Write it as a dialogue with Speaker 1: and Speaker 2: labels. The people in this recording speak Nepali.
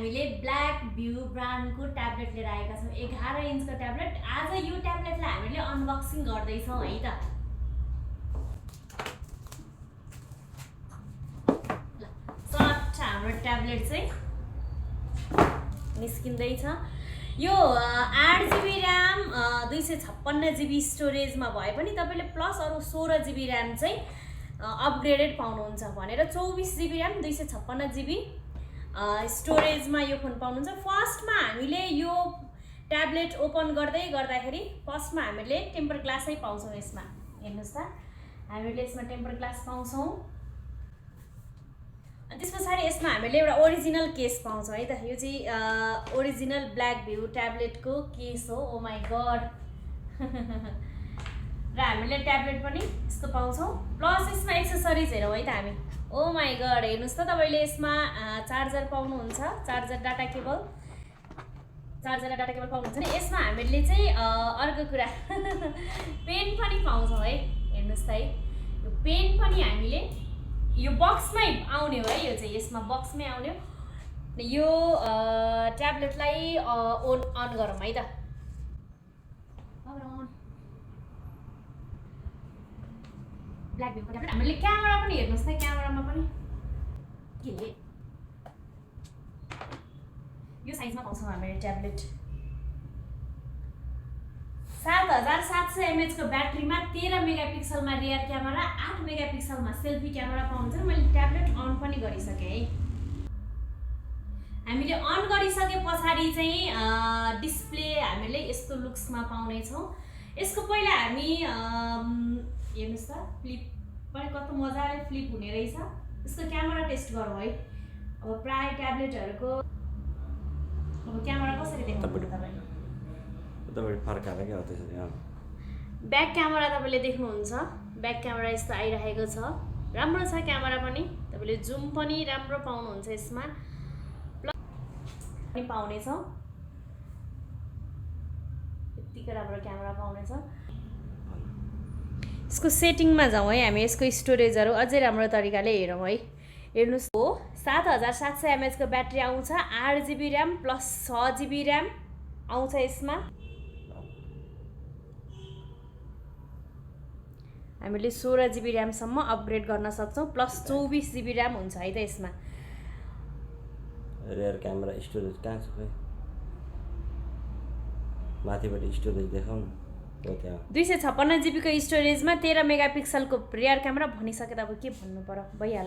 Speaker 1: हामीले blackview ब्रान्डको ट्याब्लेट लिएर आएका छौँ 11 इन्चको ट्याब्लेट। आज यो ट्याब्लेटलाई हामीले अनबक्सिङ गर्दैछौँ है त। सट हाम्रो ट्याब्लेट चाहिँ निस्किँदैछ। यो 8GB र्याम 256GB स्टोरेजमा भए पनि तपाईँले प्लस अरू 16GB र्याम चाहिँ अपग्रेडेड पाउनुहुन्छ भनेर 24GB र्याम 256GB स्टोरेजमा यो फोन पाउनुहुन्छ। फर्स्टमा हामीले यो ट्याब्लेट ओपन गर्दाखेरि फर्स्टमा हामीले टेम्पर ग्लासै पाउँछौँ। यसमा हेर्नुहोस् त, हामीले यसमा टेम्पर ग्लास पाउँछौँ। त्यस पछाडि यसमा हामीले एउटा ओरिजिनल केस पाउँछौँ है त। यो चाहिँ ओरिजिनल blackview ट्याब्लेटको केस हो। ओ माई गड। र हामीले ट्याब्लेट पनि यस्तो पाउँछौँ। प्लस यसमा एक्सेसरिज हेरौँ है त हामी। ओ माई गड, हेर्नुहोस् त, तपाईँले यसमा चार्जर पाउनुहुन्छ, चार्जर डाटा केबल पाउनुहुन्छ नि। यसमा हामीले चाहिँ अर्को कुरा पेन पनि पाउँछौँ है। हेर्नुहोस् त है, यो पेन पनि हामीले यो बक्समै आउने हो है। यो चाहिँ यसमा बक्समै आउने हो। यो ट्याब्लेटलाई अन गरौँ है त। blackview को ट्याब्लेट हामीले क्यामेरा पनि हेर्नुहोस् न, क्यामेरामा पनि के यो साइजमा पाउँछौँ हामीले ट्याब्लेट। 7700 mAh को ब्याट्रीमा 13 मेगापिक्सलमा रियर क्यामेरा, 8 मेगापिक्सलमा सेल्फी क्यामेरा पाउँछ। मैले ट्याब्लेट अन पनि गरिसकेँ है। हामीले अन गरिसके पछाडि चाहिँ डिस्प्ले हामीले यस्तो लुक्समा पाउनेछौँ। यसको पहिला हामी हेर्नुहोस् त, फ्लिप पनि कस्तो मजाले फ्लिप हुने रहेछ। यसको क्यामेरा टेस्ट गरौँ है। अब प्राय ट्याब्लेटहरूको अब क्यामेरा कसरी देख्नुहुन्छ तपाईँले?
Speaker 2: फर्काएर के हो त्यसरी?
Speaker 1: ब्याक क्यामेरा तपाईँले देख्नुहुन्छ, ब्याक क्यामेरा यस्तो आइरहेको छ। राम्रो छ क्यामेरा पनि, तपाईँले जुम पनि राम्रो पाउनुहुन्छ यसमा। प्लस पनि पाउनेछौँ, यतिको राम्रो क्यामेरा पाउनेछ। यसको सेटिङमा जाउँ है हामी। यसको स्टोरेजहरू अझै राम्रो तरिकाले हेरौँ है। हेर्नुहोस् हो, 7700 mAh को ब्याट्री आउँछ, 8GB RAM plus 6GB RAM आउँछ यसमा। हामीले 16GB र्यामसम्म अपग्रेड गर्न सक्छौँ, प्लस 24GB र्याम हुन्छ है त यसमा।
Speaker 2: रियर क्यामेरा स्टोरेज कहाँ छ खै? माथिबाट स्टोरेज देखाउनु।
Speaker 1: 256GB को स्टोरेजमा 13 मेगापिक्सलको रियर क्यामेरा भनिसके त अब के भन्नु पर्यो, भइहाल्छ।